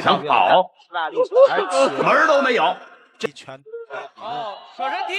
想跑，门儿都没有。这拳手身踢，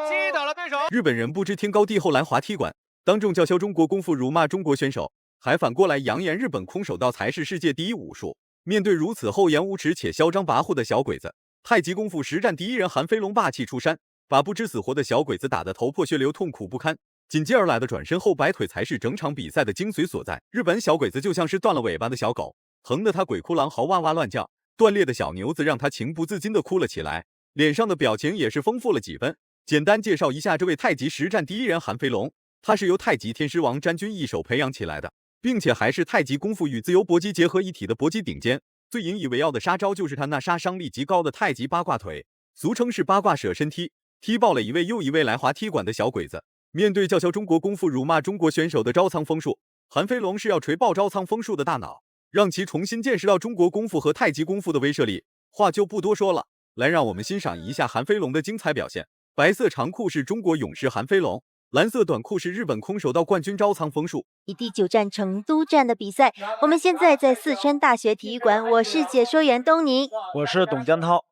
击倒了对手。日本人不知天高地厚来滑踢馆，当众叫嚣中国功夫，辱骂中国选手，还反过来扬言日本空手道才是世界第一武术。面对如此厚颜无耻且嚣张跋扈的小鬼子，太极功夫实战第一人韩飞龙霸气出山，把不知死活的小鬼子打得头破血流，痛苦不堪。紧接而来的转身后摆腿才是整场比赛的精髓所在。日本小鬼子就像是断了尾巴的小狗，疼得他鬼哭狼嚎，哇哇乱叫。断裂的小牛子让他情不自禁地哭了起来，脸上的表情也是丰富了几分。简单介绍一下这位太极实战第一人韩飞龙，他是由太极天狮王詹军一手培养起来的，并且还是太极功夫与自由搏击结合一体的搏击顶尖。最引以为傲的杀招就是他那杀伤力极高的太极八卦腿，俗称是八卦舍身踢，踢爆了一位又一位来滑踢馆的小鬼子。面对叫嚣中国功夫、辱骂中国选手的招仓丰树，韩飞龙是要锤爆招仓丰树的大脑，让其重新见识到中国功夫和太极功夫的威慑力。话就不多说了，来让我们欣赏一下韩飞龙的精彩表现。白色长裤是中国勇士韩飞龙，蓝色短裤是日本空手道冠军招仓丰树。第9站成都站的比赛，我们现在在四川大学体育馆，我是解说员东宁，我是董江涛。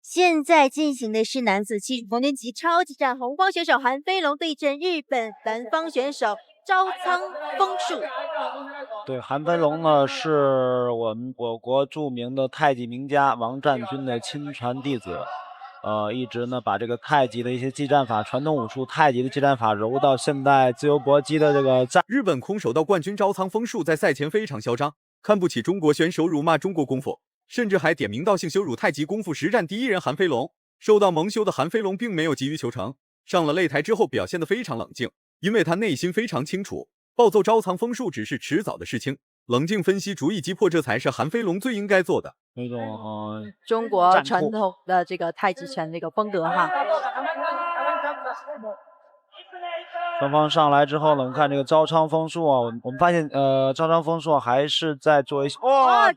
现在进行的是男子70公斤级超级战，红方选手韩飞龙对阵日本蓝方选手招仓丰树。对，韩飞龙呢是我国著名的太极名家王占军的亲传弟子，一直呢把这个太极的一些技战法、传统武术太极的技战法揉到现代自由搏击的这个战。日本空手道冠军招仓丰树在赛前非常嚣张，看不起中国选手，辱骂中国功夫，甚至还点名道姓羞辱太极功夫实战第一人韩飞龙。受到蒙羞的韩飞龙并没有急于求成，上了擂台之后表现得非常冷静，因为他内心非常清楚，暴揍招仓丰树只是迟早的事情，冷静分析，逐一击破，这才是韩飞龙最应该做的。那种中国传统的这个太极拳这个风格哈。双方上来之后呢，我们看这个招仓丰树啊，我们发现招仓丰树还是在做一些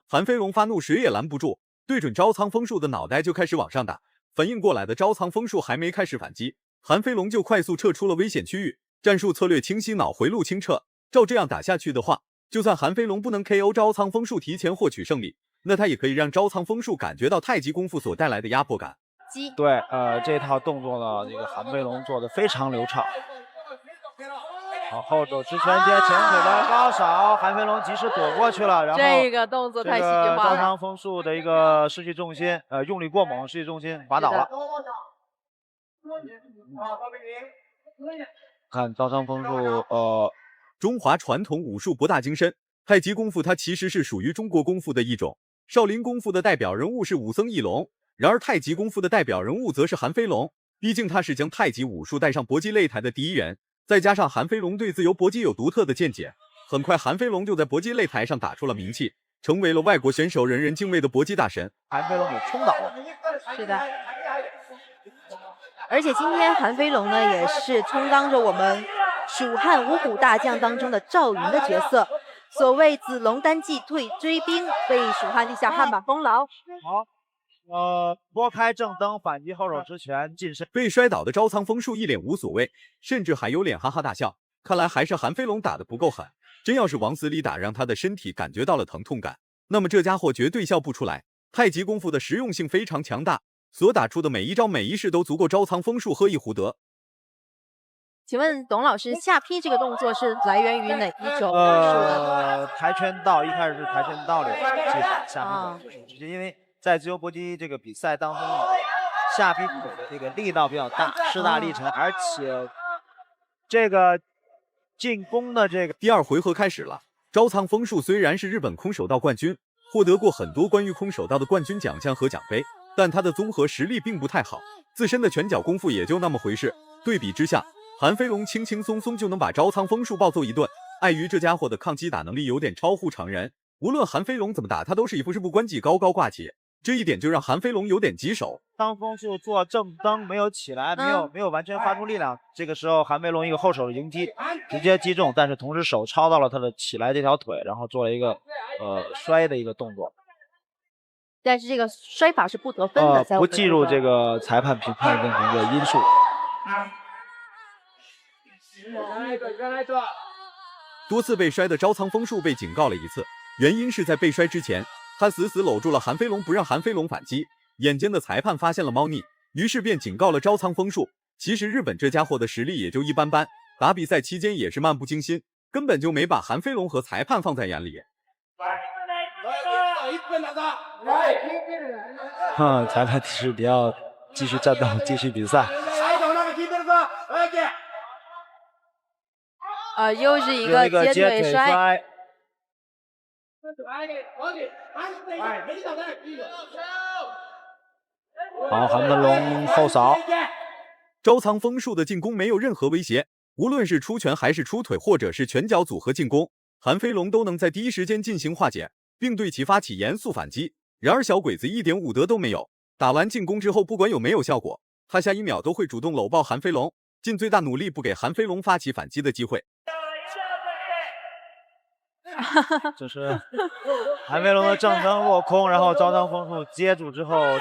韩飞龙发怒谁也拦不住，对准招仓丰树的脑袋就开始往上打。反应过来的招仓丰树还没开始反击，韩飞龙就快速撤出了危险区域，战术策略清晰，脑回路清澈。照这样打下去的话，就算韩飞龙不能 KO 招仓丰树提前获取胜利，那他也可以让招仓丰树感觉到太极功夫所带来的压迫感。对，这套动作呢，这个韩飞龙做的非常流畅。好，后肘直拳接前腿的高扫，韩飞龙及时躲过去了，然后这个动作太戏剧化了。招仓丰树的一个失去重心，用力过猛，失去重心，滑倒了。看招仓丰树，中华传统武术博大精深，太极功夫它其实是属于中国功夫的一种。少林功夫的代表人物是武僧义龙，然而太极功夫的代表人物则是韩飞龙，毕竟他是将太极武术带上搏击擂台的第一人。再加上韩飞龙对自由搏击有独特的见解，很快韩飞龙就在搏击擂台上打出了名气，成为了外国选手人人敬畏的搏击大神。韩飞龙给冲倒了。是的，而且今天韩飞龙呢也是充当着我们蜀汉五虎大将当中的赵云的角色。所谓子龙单骑退追兵，为蜀汉立下汗马功劳。好。拨开正蹬，反击后手直拳近身。被摔倒的招仓丰树一脸无所谓，甚至还有脸哈哈大笑。看来还是韩飞龙打得不够狠，真要是往死里打，让他的身体感觉到了疼痛感，那么这家伙绝对笑不出来。太极功夫的实用性非常强大，所打出的每一招每一式都足够招仓丰树喝一壶得。请问董老师，下劈这个动作是来源于哪一种武术的？跆拳道，一开始是跆拳道里技法，下劈因为在自由搏击这个比赛当中，下劈腿的这个力道比较大，势大力沉，而且这个进攻的这个第二回合开始了。招仓丰树虽然是日本空手道冠军，获得过很多关于空手道的冠军奖项和奖杯，但他的综合实力并不太好，自身的拳脚功夫也就那么回事。对比之下，韩飞龙轻轻松松就能把招仓丰树暴揍一顿。碍于这家伙的抗击打能力有点超乎常人，无论韩飞龙怎么打，他都是一副事不关己高高挂起。这一点就让韩飞龙有点棘手。当丰树做正蹬没有起来，没有完全发出力量，这个时候韩飞龙一个后手迎击，直接击中，但是同时手抄到了他的起来这条腿，然后做了一个摔的一个动作。但是这个摔法是不得分的，不计入这个裁判评判任何一个因素。多次被摔的招仓丰树被警告了一次，原因是在被摔之前，他死死搂住了韩飞龙，不让韩飞龙反击。眼尖的裁判发现了猫腻，于是便警告了招仓枫树。其实日本这家伙的实力也就一般般，打比赛期间也是漫不经心，根本就没把韩飞龙和裁判放在眼里。裁判是比较继续战斗，继续比赛。又是一个接腿摔。好，韩飞龙后扫。招仓枫树的进攻没有任何威胁，无论是出拳还是出腿，或者是拳脚组合进攻，韩飞龙都能在第一时间进行化解，并对其发起严肃反击。然而小鬼子一点武德都没有，打完进攻之后，不管有没有效果，他下一秒都会主动搂抱韩飞龙，尽最大努力不给韩飞龙发起反击的机会。这是韩飞龙的正蹬落空，然后招仓枫树接住之后，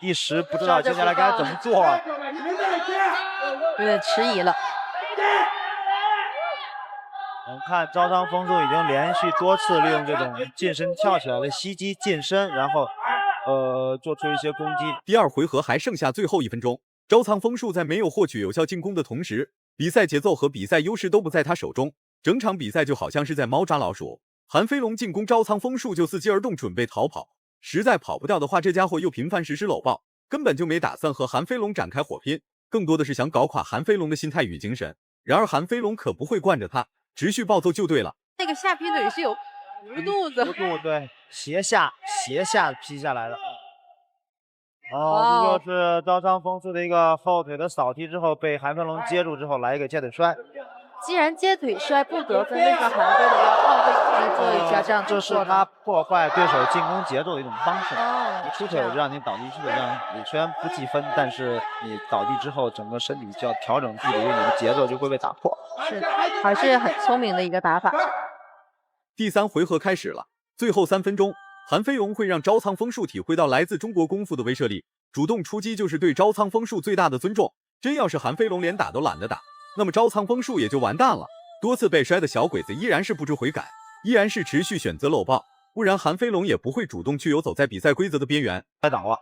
一时不知道接下来该怎么做，有点迟疑了。我们看招仓枫树已经连续多次利用这种近身跳起来的袭击近身，然后做出一些攻击。第二回合还剩下最后1分钟，招仓枫树在没有获取有效进攻的同时，比赛节奏和比赛优势都不在他手中。整场比赛就好像是在猫抓老鼠，韩飞龙进攻招仓枫树就伺机而动，准备逃跑。实在跑不掉的话，这家伙又频繁实施搂抱，根本就没打算和韩飞龙展开火拼，更多的是想搞垮韩飞龙的心态与精神。然而韩飞龙可不会惯着他，持续暴揍就对了。那个下劈腿是有弧度的，弧度对，斜下劈下来的。这就是招仓枫树的一个后腿的扫踢之后，被韩飞龙接住之后来一个接腿摔。既然接腿摔不得分，为什么韩飞龙要耗费做一下这样？这是他破坏对手进攻节奏的一种方式。你出腿让你倒地，出腿让你虽然不计分，但是你倒地之后，整个身体就要调整距离，你的节奏就会被打破。是的，还是很聪明的一个打法。第3回合开始了，最后3分钟，韩飞龙会让招仓枫树体会到来自中国功夫的威慑力，主动出击就是对招仓枫树最大的尊重。真要是韩飞龙连打都懒得打，那么招仓枫树也就完蛋了。多次被摔的小鬼子依然是不知悔改，依然是持续选择搂抱，不然韩飞龙也不会主动去游走在比赛规则的边缘。摔倒了。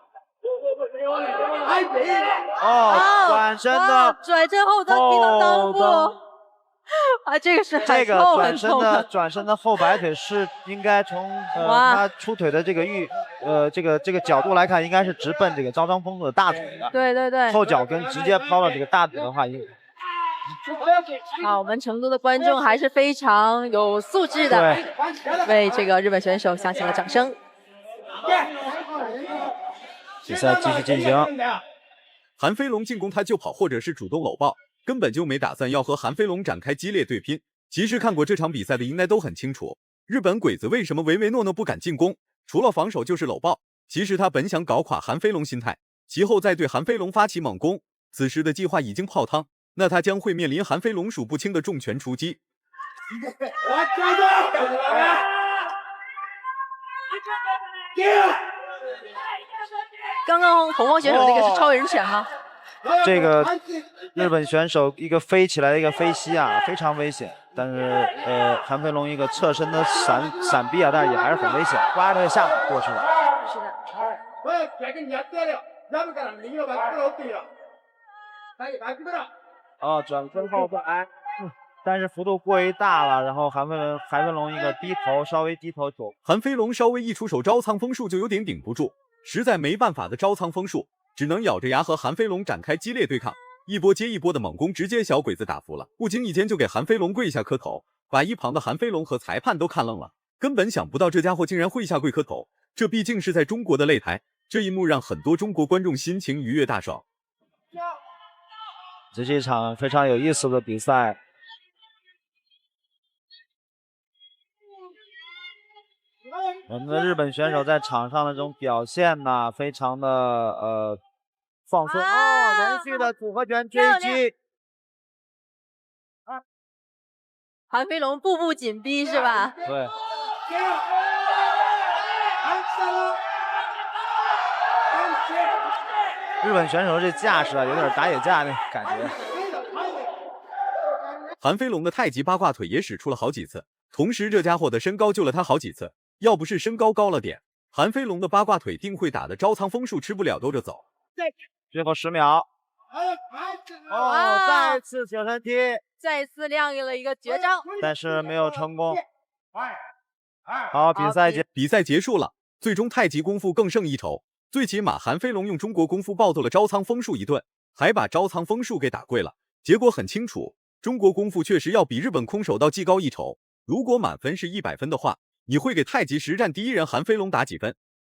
转身的转身后蹬踢到裆部。这个是这个转身的后摆腿是应该从他出腿的这个这个角度来看，应该是直奔这个招仓枫树的大腿的。对对对，后脚跟直接抛到这个大腿的话，好，我们成都的观众还是非常有素质的，为这个日本选手响起了掌声。比赛继续进行。韩飞龙进攻他就跑，或者是主动搂抱，根本就没打算要和韩飞龙展开激烈对拼。其实看过这场比赛的应该都很清楚，日本鬼子为什么唯唯诺诺不敢进攻，除了防守就是搂抱。其实他本想搞垮韩飞龙心态，其后再对韩飞龙发起猛攻。此时的计划已经泡汤，那他将会面临韩飞龙数不清的重拳出击。刚刚红光选手那个是超人拳吗？这个日本选手一个飞起来的一个飞膝啊，非常危险。但是韩飞龙一个侧身的闪避啊，但是也还是很危险，刮着下过去了。是的。转身后摆，但是幅度过于大了，然后韩飞龙一个低头，稍微低头走。韩飞龙稍微一出手，招仓枫树就有点顶不住，实在没办法的招仓枫树只能咬着牙和韩飞龙展开激烈对抗，一波接一波的猛攻，直接小鬼子打服了，不经意间就给韩飞龙跪下磕头，把一旁的韩飞龙和裁判都看愣了，根本想不到这家伙竟然会下跪磕头，这毕竟是在中国的擂台，这一幕让很多中国观众心情愉悦大爽。这是一场非常有意思的比赛。我们的日本选手在场上的这种表现呢，非常的放松。连续的组合拳追击。韩飞龙步步紧逼是吧？对。日本选手这架势啊，有点打野架那感觉。韩飞龙的太极八卦腿也使出了好几次，同时这家伙的身高救了他好几次，要不是身高高了点，韩飞龙的八卦腿定会打得招仓枫树吃不了兜着走。最后10秒。再次醒身踢，再次亮了一个绝招，但是没有成功。好，比赛结束了，最终太极功夫更胜一筹。最起码韩飞龙用中国功夫暴揍了招仓枫树一顿，还把招仓枫树给打跪了。结果很清楚，中国功夫确实要比日本空手道技高一筹。如果满分是100分的话，你会给太极实战第一人韩飞龙打几分？